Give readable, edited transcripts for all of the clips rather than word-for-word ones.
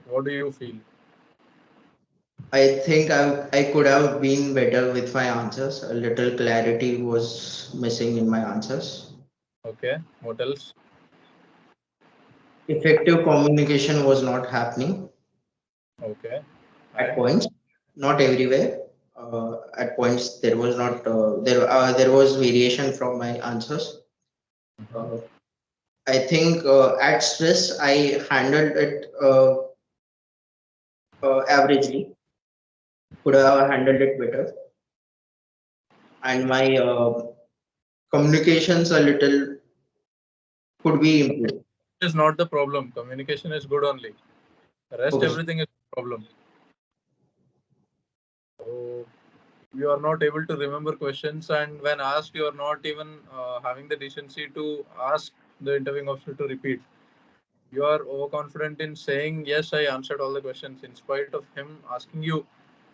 What do you feel? I think I could have been better with my answers. A little clarity was missing in my answers. Okay. What else? Effective communication was not happening Okay. at And points, not everywhere. At points, there was not there was variation from my answers. Mhm. Uh, I think at stress, I handled it averagely. Could have handled it better, and my communications a little could be improved. Is not the problem. Communication is good only. The rest, Okay, sir. everything is problem. So you are not able to remember questions, and when asked, you are not even having the decency to ask the interviewing officer to repeat. You are overconfident in saying, yes, I answered all the questions, in spite of him asking you,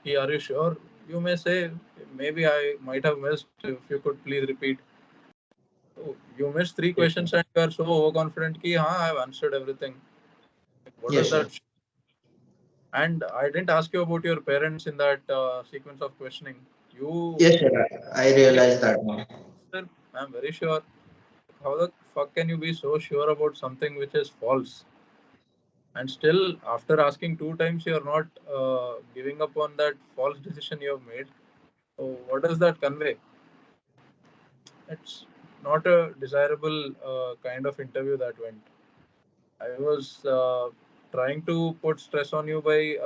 "Hey, are you sure?" You may say, maybe I might have missed. If you could please repeat. Oh, you missed three Yes, sir. questions and you are so overconfident ki, I have answered everything. What does Yes, sir. that? And I didn't ask you about your parents in that sequence of questioning. You, Yes, sir. I realize that now. sir, I'm very sure. How the fuck can you be so sure about something which is false? And still, after asking two times, you're not giving up on that false decision you have made. So, what does that convey? It's not a desirable kind of interview that went. I was trying to put stress on you by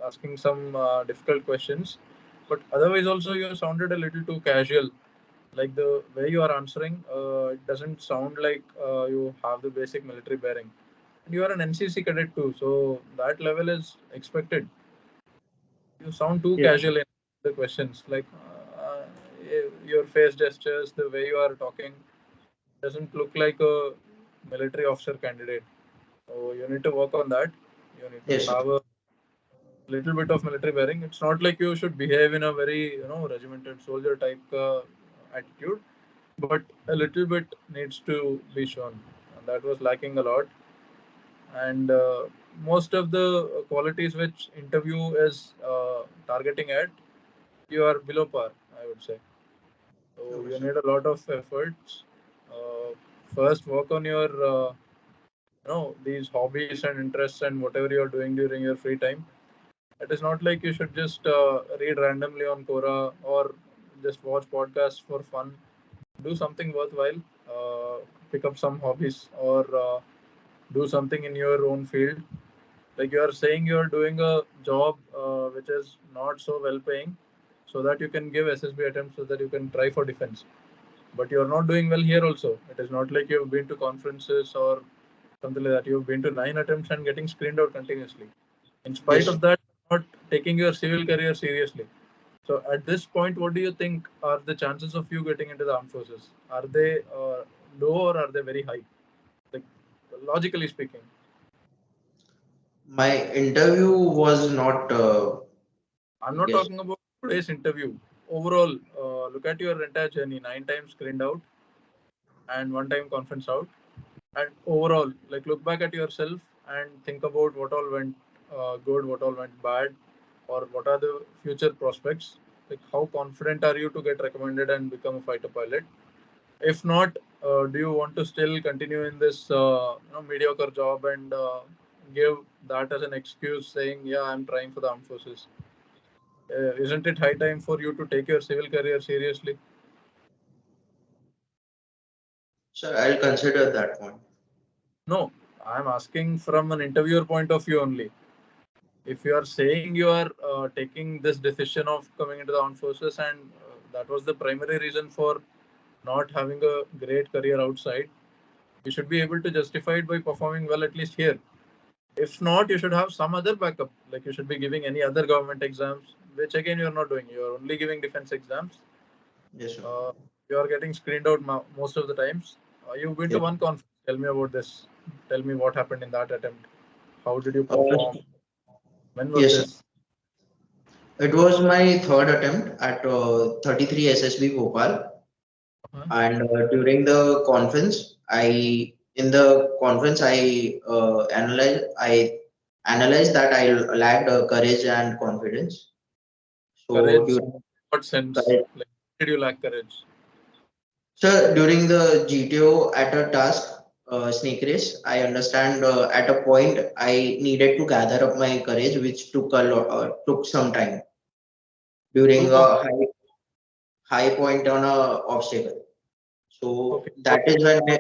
asking some difficult questions, but otherwise, also, you sounded a little too casual. Like the way you are answering, it doesn't sound like you have the basic military bearing. And you are an NCC cadet too, so that level is expected. You sound too Yes, casual in the questions. Like your face gestures, the way you are talking, doesn't look like a military officer candidate. So you need to work on that. You need to yes, sir. have a little bit of military bearing. It's not like you should behave in a very regimented soldier type attitude, but a little bit needs to be shown. And that was lacking a lot. And most of the qualities which interview is targeting at, you are below par, I would say. So Okay, you sir. need a lot of efforts. Uh, First, work on your these hobbies and interests and whatever you are doing during your free time. It is not like you should just read randomly on Quora or just watch podcasts for fun. Do something worthwhile. Pick up some hobbies or do something in your own field. Like you are saying, you are doing a job which is not so well paying, so that you can give SSB attempts, so that you can try for defense. But you are not doing well here also. It is not like you have been to conferences or something like that. You have been to 9 attempts and getting screened out continuously. In spite Yes, of that, not taking your civil career seriously. So at this point, what do you think are the chances of you getting into the armed forces? Are they low or are they very high? Like logically speaking. my interview was not, I'm I not guess, talking about today's interview. Overall, look at your entire journey. 9 times screened out and one time conference out. And overall, like look back at yourself and think about what all went good, what all went bad, or what are the future prospects. Like how confident are you to get recommended and become a fighter pilot? If not, do you want to still continue in this mediocre job and give that as an excuse, saying, "Yeah, I'm trying for the armed forces"? Isn't it high time for you to take your civil career seriously? sir, I'll consider that one. No, I'm asking from an interviewer point of view only. If you are saying you are taking this decision of coming into the armed forces and that was the primary reason for not having a great career outside, you should be able to justify it by performing well at least here. If not, you should have some other backup, like you should be giving any other government exams, which again you are not doing. You are only giving defense exams. Yes, sir. uh, you are getting screened out most of the times. You've been to Yes. one conference. Tell me about this. Tell me what happened in that attempt. How did you perform? Uh, When was yes, sir. this? It was my third attempt at 33 SSB Bhopal, Huh? and during the conference, I analyzed. analyzed that I lacked courage and confidence. So Courage. during What sense? courage, Like, did you lack courage? so during the GTO at a task snake race, I understand at a point I needed to gather up my courage, which took some time during To a high point on a obstacle. So okay. So that is when you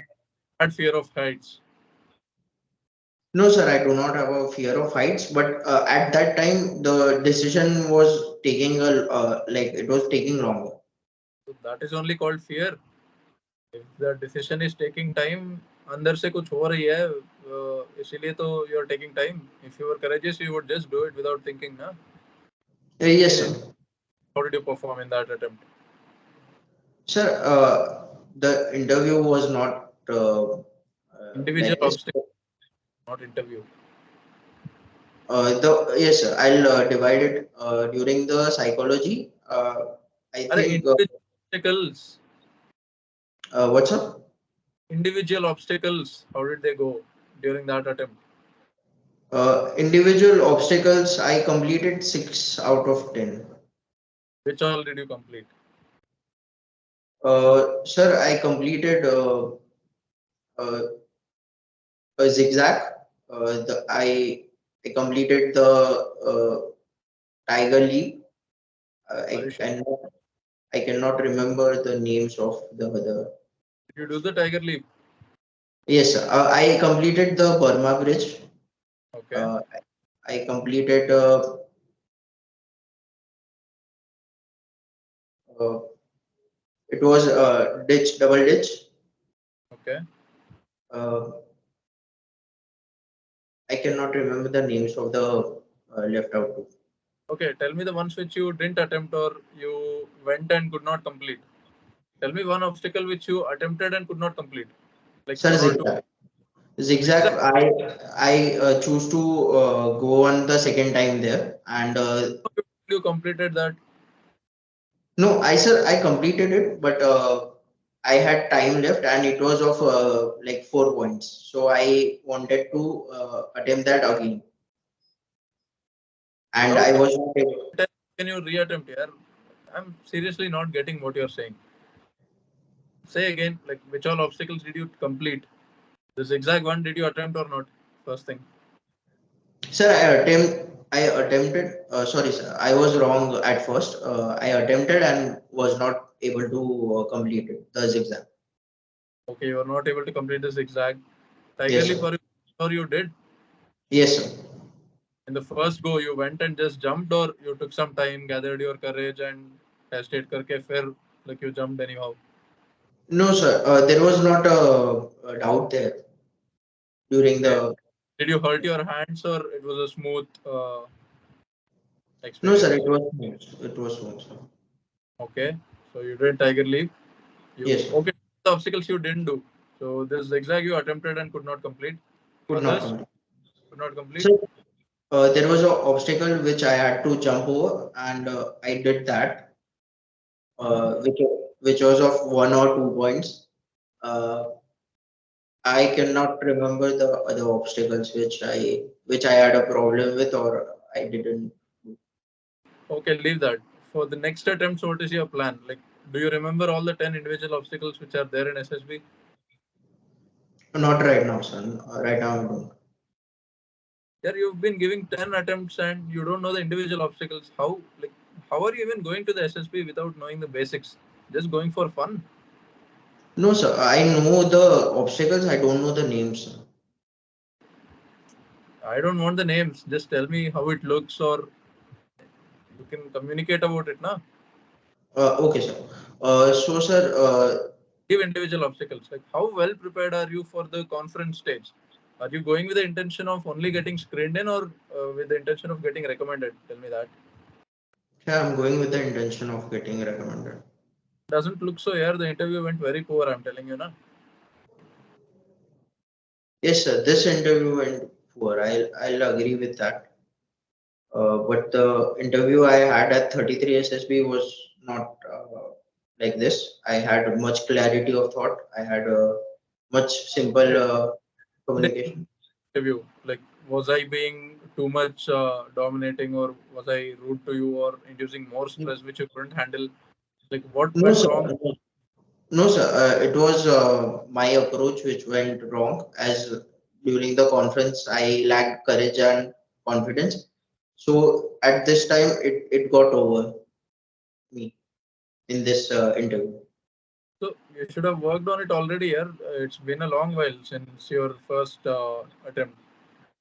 had fear of heights. no, sir, I do not have a fear of heights, but at that time the decision was taking like it was taking longer. So that is only called fear. If the decision is taking time, अंदर से कुछ हो रही है, इसीलिए तो you are taking time. If you were courageous, you would just do it without thinking, na? Yes, And sir. how did you perform in that attempt? Sir, the interview was not Individual like obstacle, not interview. the yes, sir. I'll divide it during the psychology. I Are think obstacles, what's up? individual obstacles, how did they go during that attempt? Individual obstacles. I completed 6 out of 10. Which all did you complete? Sir, I completed uh, a zigzag. I completed the tiger leap. Are you sure? I cannot remember the names of the other. Did you do the tiger leap? Yes, sir. I completed the Burma Bridge. Okay. Uh, I completed uh, it was ditch double ditch. Okay. Uh, I cannot remember the names of the left out two. Okay. Tell me the ones which you didn't attempt or you went and could not complete. Tell me one obstacle which you attempted and could not complete. Like Sir, one or two. zigzag. Zigzag. Zigzag. I choose to go on the second time there, and You completed that. no, I completed it, but I had time left, and it was of like 4 points. So I wanted to attempt that again, and I Without was not able. can you reattempt here? I'm seriously not getting what you're saying. Say again, like which all obstacles did you complete? The zigzag one, did you attempt or not? First thing. Sir, I attempted. Sorry, sir, I was wrong at first. I attempted and was not able to complete it, the zigzag. Okay, you were not able to complete the zigzag. Tiger Yes, leap sir. or you did. Yes, sir. In the first go, you went and just jumped, or you took some time, gathered your courage, and hesitate करके फिर like you jumped anyhow. No, sir. There was not a doubt there during Okay. the. Did you hurt your hands, or it was a smooth No, sir. experience? It was smooth. It was smooth, sir. Okay. So you did tiger leap. Yes, You sir. okay? The obstacles you didn't do. So this zigzag you attempted and could not complete. Could not Others complete. could not complete. So there was an obstacle which I had to jump over, and I did that, Uh-huh. which was of 1 or 2 points. Uh, I cannot remember the other obstacles which I had a problem with or I didn't. Okay, leave that. For the next attempts, what is your plan? Like, do you remember all the 10 individual obstacles which are there in SSB? Not right now, son. Right now, I don't. There, you've been giving 10 attempts and you don't know the individual obstacles. How are you even going to the SSB without knowing the basics? Just going for fun? No, sir. I know the obstacles. I don't know the names, sir. I don't want the names. Just tell me how it looks, or you can communicate about it, na? Okay, sir. So, sir. Give individual obstacles. Like, how well prepared are you for the conference stage? Are you going with the intention of only getting screened in, or with the intention of getting recommended? Tell me that. Yeah, I'm going with the intention of getting recommended. Doesn't look so here. The interview went very poor, I'm telling you, na. Yes, sir. This interview went poor. I'll agree with that. But the interview I had at 33 SSB was not like this. I had much clarity of thought. I had a much simple Okay. communication. interview? Like, was I being too much dominating, or was I rude to you, or inducing more stress which you couldn't handle? Like, what No, went sir. wrong? No, sir. It was my approach which went wrong. As during the conference, I lacked courage and confidence. So at this time, it got over me in this interview. So you should have worked on it already. Here, it's been a long while since your first attempt.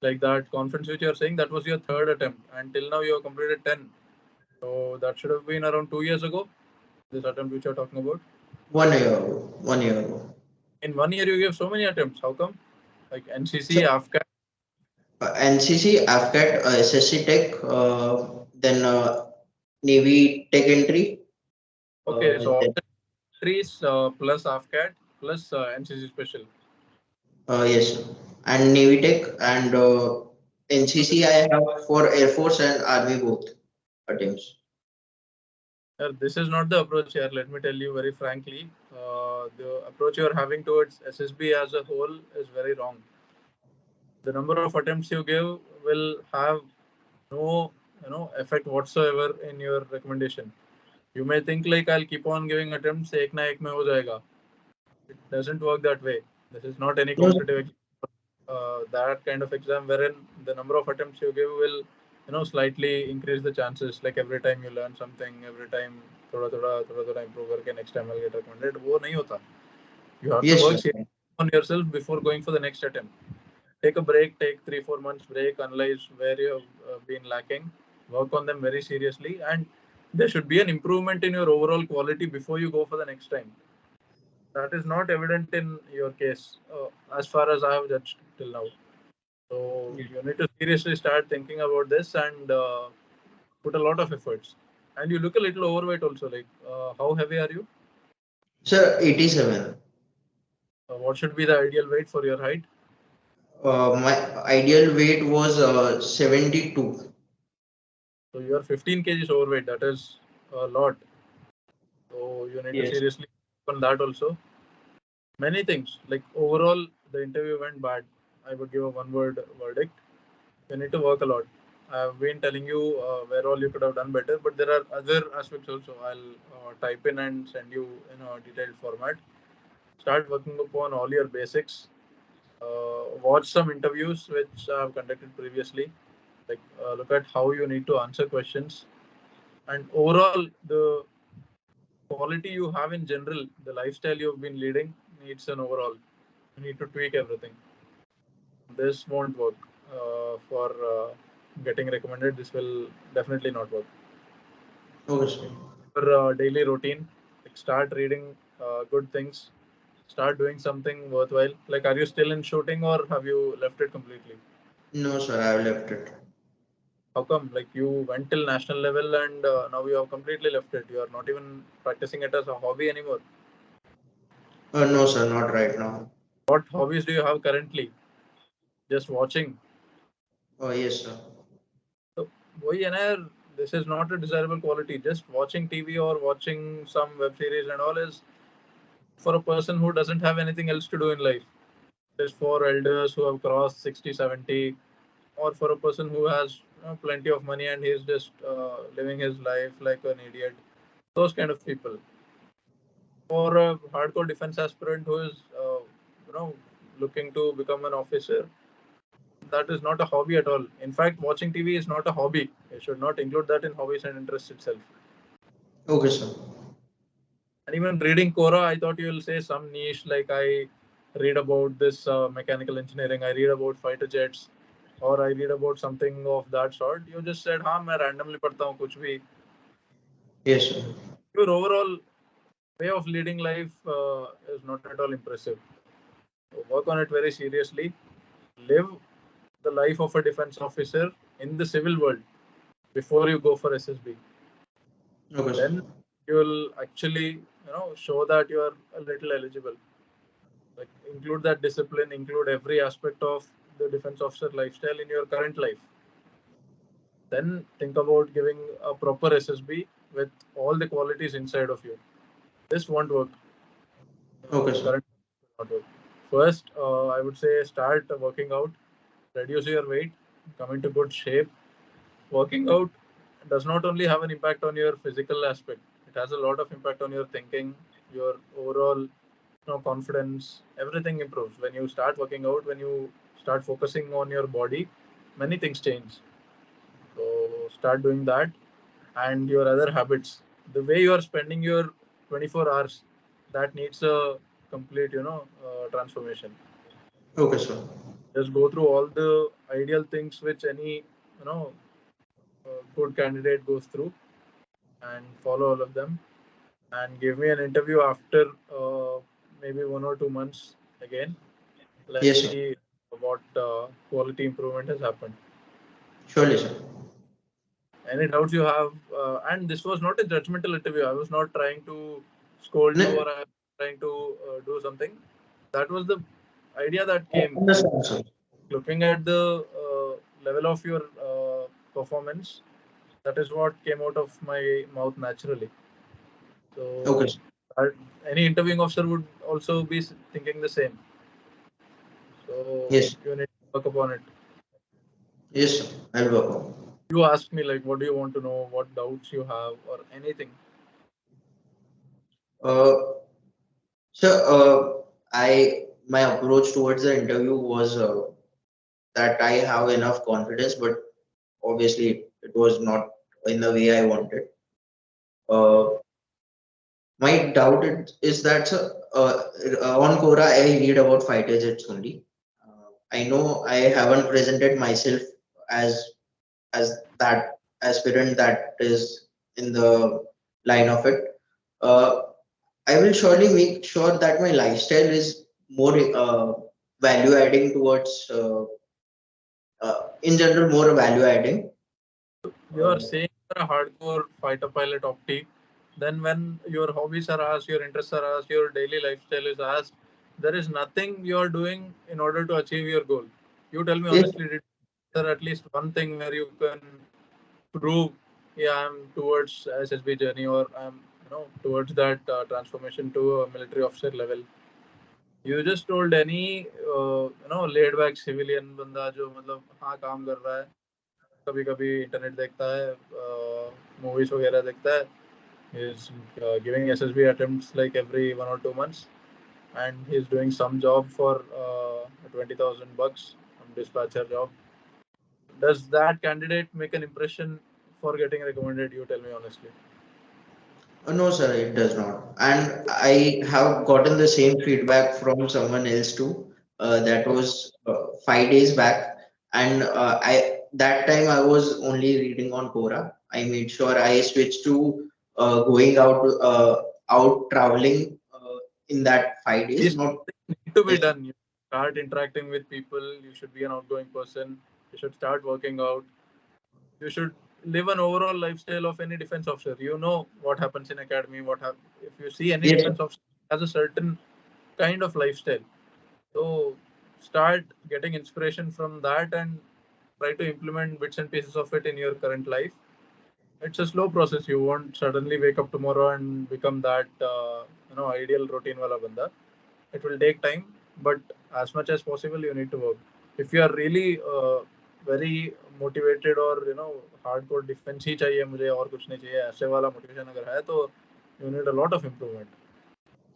Like that conference which you are saying, that was your third attempt, and till now you have completed 10. So that should have been around 2 years ago. This attempt which you are talking about. 1 year ago. 1 year ago. In 1 year, you gave so many attempts. How come? Like So NCC, AFCAT. NCC, AFCAT, SSC Tech, then Navy Tech Entry. Okay, so all Then, the entries plus AFCAT plus NCC special. yes, and Navy Tech and So NCC I have for Air Force and Army both attempts. this is not the approach here. Let me tell you very frankly. The approach you are having towards SSB as a whole is very wrong. The number of attempts you give will have no effect whatsoever in your recommendation. You may think like I'll keep on giving attempts, एक ना एक में हो जाएगा. It doesn't work that way. This is not any No, competitive that kind of exam wherein the number of attempts you give will slightly increase the chances. Like every time you learn something, every time थोड़ा improve करके next time I'll get recommended. वो नहीं होता. You have to yes, work sir. seriously on yourself before going for the next attempt. Take a break, take 3-4 months break, analyze where you have been lacking, work on them very seriously, and there should be an improvement in your overall quality before you go for the next time. That is not evident in your case, as far as I have judged till now. So Yeah. you need to seriously start thinking about this and put a lot of efforts. And you look a little overweight also. Like, how heavy are you? Sir, 87. What should be the ideal weight for your height? My ideal weight was 72. So you are 15 kgs overweight. That is a lot. So you need to Yes. seriously work on that also. Many things. Like overall, the interview went bad. I would give a one-word verdict. You need to work a lot. I've been telling you where all you could have done better, but there are other aspects also. I'll type in and send you in a detailed format. Start working upon all your basics. Watch some interviews which I have conducted previously. Like look at how you need to answer questions, and overall the quality you have in general, the lifestyle you've been leading needs an overall. You need to tweak everything. This won't work for getting recommended. This will definitely not work. Okay, sir. Your daily routine, like start reading good things, start doing something worthwhile. Like, are you still in shooting or have you left it completely? No, sir, I've left it. How come? Like, you went till national level and now you have completely left it. You are not even practicing it as a hobby anymore. No, sir, not right now. What hobbies do you have currently? Just watching. Oh, yes, sir. So, वही है ना यार, this is not a desirable quality. Just watching TV or watching some web series and all is for a person who doesn't have anything else to do in life. It is for elders who have crossed 60, 70, or for a person who has plenty of money and he's just living his life like an idiot. Those kind of people. For a hardcore defense aspirant who is, you know, looking to become an officer, that is not a hobby at all. In fact, watching TV is not a hobby. You should not include that in hobbies and interests itself. Okay, sir. And even reading Quora, I thought you will say some niche like I read about this mechanical engineering, I read about fighter jets, or I read about something of that sort. You just said, हाँ मैं randomly पढ़ता हूँ कुछ भी. Yes, sir. Your overall way of leading life is not at all impressive. So work on it very seriously. Live the life of a defense officer in the civil world before you go for SSB. Okay, sir. Then you will actually show that you are a little eligible. Like include that discipline, include every aspect of the defense officer lifestyle in your current life. Then think about giving a proper SSB with all the qualities inside of you. This won't work. Okay, The sir. current will not work. First, I would say start working out. reduce your weight, come into good shape. Working out does not only have an impact on your physical aspect, it has a lot of impact on your thinking, your overall confidence. Everything improves when you start working out. When you start focusing on your body, many things change. So start doing that. And your other habits, the way you are spending your 24 hours, that needs a complete transformation. Okay, sir. Just go through all the ideal things which any good candidate goes through, and follow all of them, and give me an interview after maybe 1 or 2 months again. Let's Yes, sir. see what quality improvement has happened. Surely, sir. Any doubts you have? And this was not a judgmental interview. I was not trying to scold you, Ne- or I was trying to do something. That was the idea that I came. understand, sir. Looking at the level of your performance, that is what came out of my mouth naturally. Okay, So sir. uh, any interviewing officer would also be thinking the same. So Yes. you need to work upon it. Yes, sir. I'll work on. You ask me like, what do you want to know? What doubts you have, or anything? Uh, sir, I my approach towards the interview was that I have enough confidence, but obviously it was not in the way I wanted. Uh, my doubt is that on Quora I read about fighter jets only. I know I haven't presented myself as that aspirant that is in the line of it. Uh, I will surely make sure that my lifestyle is more value adding towards in general more value adding. You are Uh, saying you're a hardcore fighter pilot opti. Then when your hobbies are asked, your interests are asked, your daily lifestyle is asked, there is nothing you are doing in order to achieve your goal. You tell me yes, honestly, did there at least one thing where you can prove, yeah, I'm towards SSB journey, or I'm towards that transformation to a military officer level? You just told any laid back civilian बंदा जो मतलब हाँ काम कर रहा है, कभी कभी इंटरनेट देखता है, मूवीज वगैरह देखता है, is giving SSB attempts like every 1 or 2 months, and he's doing some job for 20,000 bucks, dispatcher job. Does that candidate make an impression for getting recommended? You tell me honestly. no, sir, it does not. And I have gotten the same feedback from someone else too. That Okay. was 5 days back, and I that time I was only reading on Quora. I made sure I switched to going out traveling in that 5 days. These Not things need to be yes, done. You start interacting with people. You should be an outgoing person. You should start working out. You should live an overall lifestyle of any defense officer. You know what happens in academy. If you see any yes, defense officer has a certain kind of lifestyle. So start getting inspiration from that and try to implement bits and pieces of it in your current life. It's a slow process. You won't suddenly wake up tomorrow and become that ideal routine wala banda. It will take time, but as much as possible, you need to work. If you are really very motivated, or hardcore defense ही चाहिए मुझे और कुछ नहीं चाहिए, ऐसे वाला motivation अगर है तो you need a lot of improvement.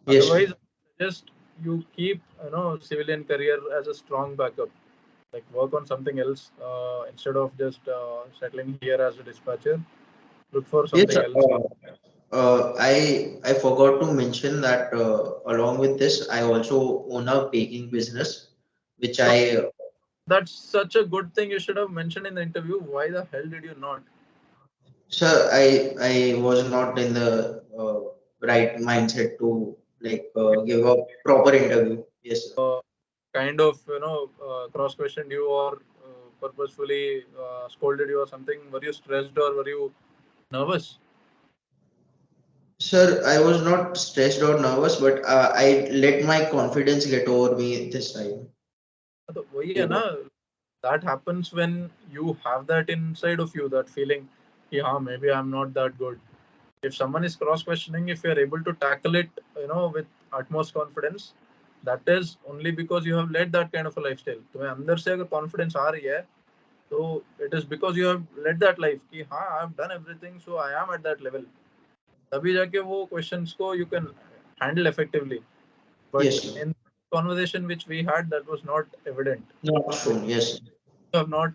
yes, sir. Otherwise, just you keep civilian career as a strong backup. Like work on something else instead of just settling here as a dispatcher. Look for Yes, something sir. else. I forgot to mention that along with this, I also own a baking business, which No, I that's such a good thing. You should have mentioned in the interview. Why the hell did you not? sir, I was not in the right mindset to like give a proper interview. Yes, sir. Kind of cross questioned you, or purposefully scolded you or something? Were you stressed or were you nervous? Sir, I was not stressed or nervous, but I let my confidence get over me this time. तो वही है ना, that happens when you have that inside of you, that feeling कि हाँ, maybe I'm not that good. If someone is cross questioning, if you're able to tackle it with utmost confidence, That is only because you have led that kind of a lifestyle. तुम्हें अंदर से अगर confidence आ रही है, so it is because you have led that life कि हाँ I have done everything, so I am at that level. तभी जाके वो questions को you can handle effectively. But Yes, in conversation which we had, that was not evident. not Like shown. Yes, you have not,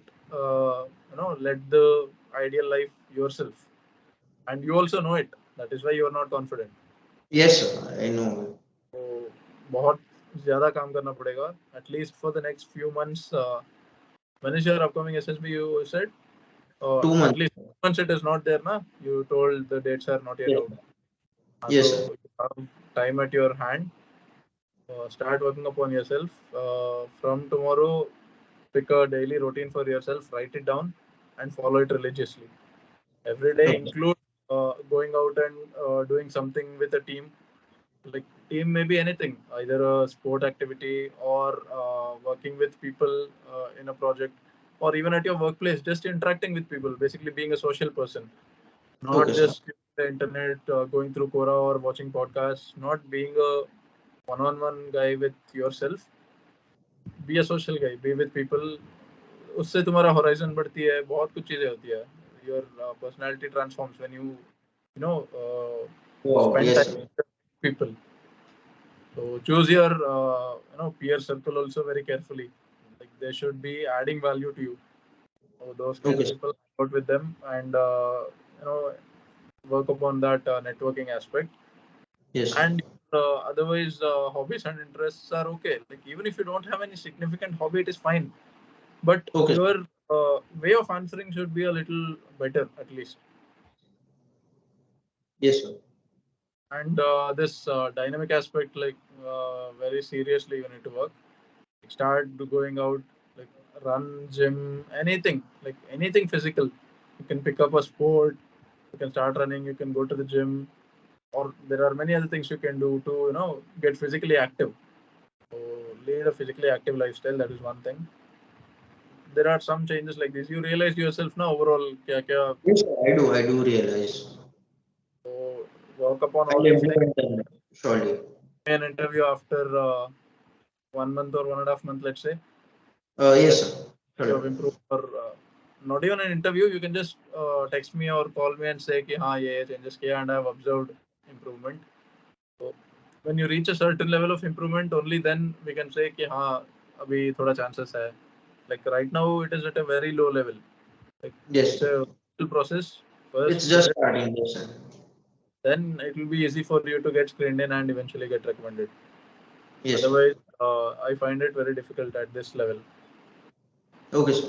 led the ideal life yourself, and you also know it. That is why you are not confident. yes, sir, I know. तो बहुत ज्यादा काम करना पड़ेगा. At least for the next few months. When is your upcoming SSB? You said 2 months. at least months it is not there, na? You told the dates are not yet Yes, out. yes, So sir. you have time at your hand. Start working upon yourself. From tomorrow, pick a daily routine for yourself, write it down, and follow it religiously. Every day, Okay, include going out and doing something with a team. Like team may be anything, either a sport activity or working with people in a project, or even at your workplace, just interacting with people, basically being a social person, not okay, sir. just the internet, going through Quora or watching podcasts, not being a one-on-one guy with yourself. Be a social guy, be with people. उससे तुम्हारा horizon बढ़ती है, बहुत कुछ चीजें होती है. Your personality transforms when you know Wow, spend yes, time sir. with people. So choose your peer circle also very carefully. Like they should be adding value to you. So those kind Okay, of sir. people, out with them and work upon that networking aspect. Yes, sir. And otherwise, hobbies and interests are okay. Like even if you don't have any significant hobby, it is fine. But Okay, sir. your way of answering should be a little better at least. Yes, sir. And this dynamic aspect, like very seriously, you need to work. Start going out, like run, gym, anything, like anything physical. You can pick up a sport. You can start running. You can go to the gym, or there are many other things you can do to get physically active. So lead a physically active lifestyle. That is one thing. There are some changes like this. You realize yourself now overall. क्या क्या Yes, sir. I do realize. so work upon all I'll these things. implement them surely. An interview after 1 month or 1.5 months, let's say. Yes, Let sir. you Surely. have improved, or not even an interview. You can just text me or call me and say कि हाँ ये changes किया and I have observed improvement. So when you reach a certain level of improvement, only then we can say कि हाँ अभी थोड़ा chances है. Like right now, it is at a very low level. Like Yes, it's sir. a process. First, It's get just it. starting. Yes, sir. Then it will be easy for you to get screened in and eventually get recommended. Yes, sir. Otherwise, I find it very difficult at this level. Okay, sir.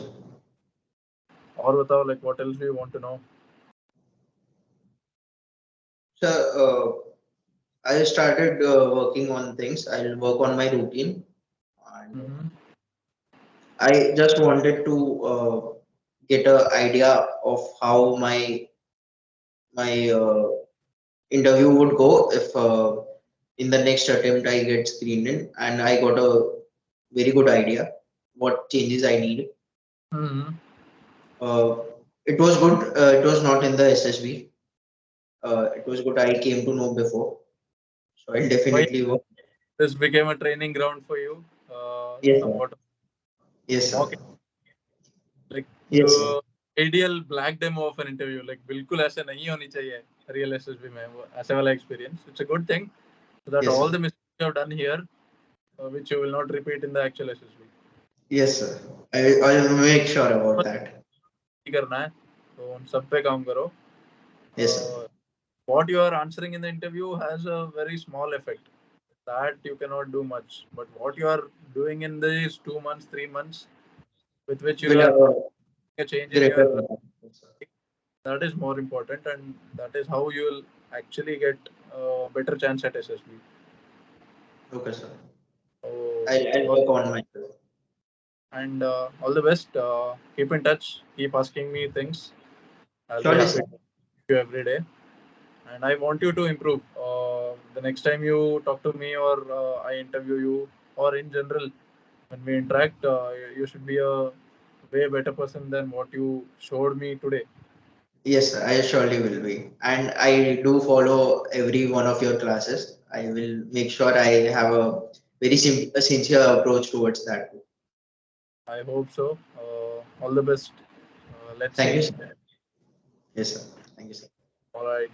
और बताओ, like what else do you want to know? Sir, I started working on things. I'll work on my routine, and Mm-hmm. I just wanted to get a idea of how my interview would go if in the next attempt I get screened in, and I got a very good idea what changes I need. Mm-hmm. Uh, it was good. It was not in the SSB. It was good. I came to know before, so I'll Why definitely work. this became a training ground for you? Yes, sir. Somewhat Yes, sir. mock, like Yes, sir. the ideal black demo of an interview. Like बिल्कुल ऐसे नहीं होनी चाहिए real SSB में वो ऐसे वाला experience. It's a good thing so that Yes, all sir. the mistakes you have done here, which you will not repeat in the actual SSB. Yes, sir. I'll make sure about that. करना है तो उन सब पे काम करो. Yes, sir. Uh, what you are answering in the interview has a very small effect. That you cannot do much. But what you are doing in these 2 months, 3 months, with which you We'll have are a a change in greater your impact. Yes, sir. that is more important, and that is how you will actually get a better chance at SSB. Okay, sir. So, I'll work on myself. and all the best. Keep in touch. Keep asking me things. I'll be Surely, happy sir. to help you every day. And I want you to improve. The next time you talk to me or I interview you, or in general, when we interact, you should be a way better person than what you showed me today. Yes, sir. I surely will be. And I do follow every one of your classes. I will make sure I have a very sincere approach towards that. I hope so. All the best. Let's Thank you, see. sir. Yes, sir. Thank you, sir. All right.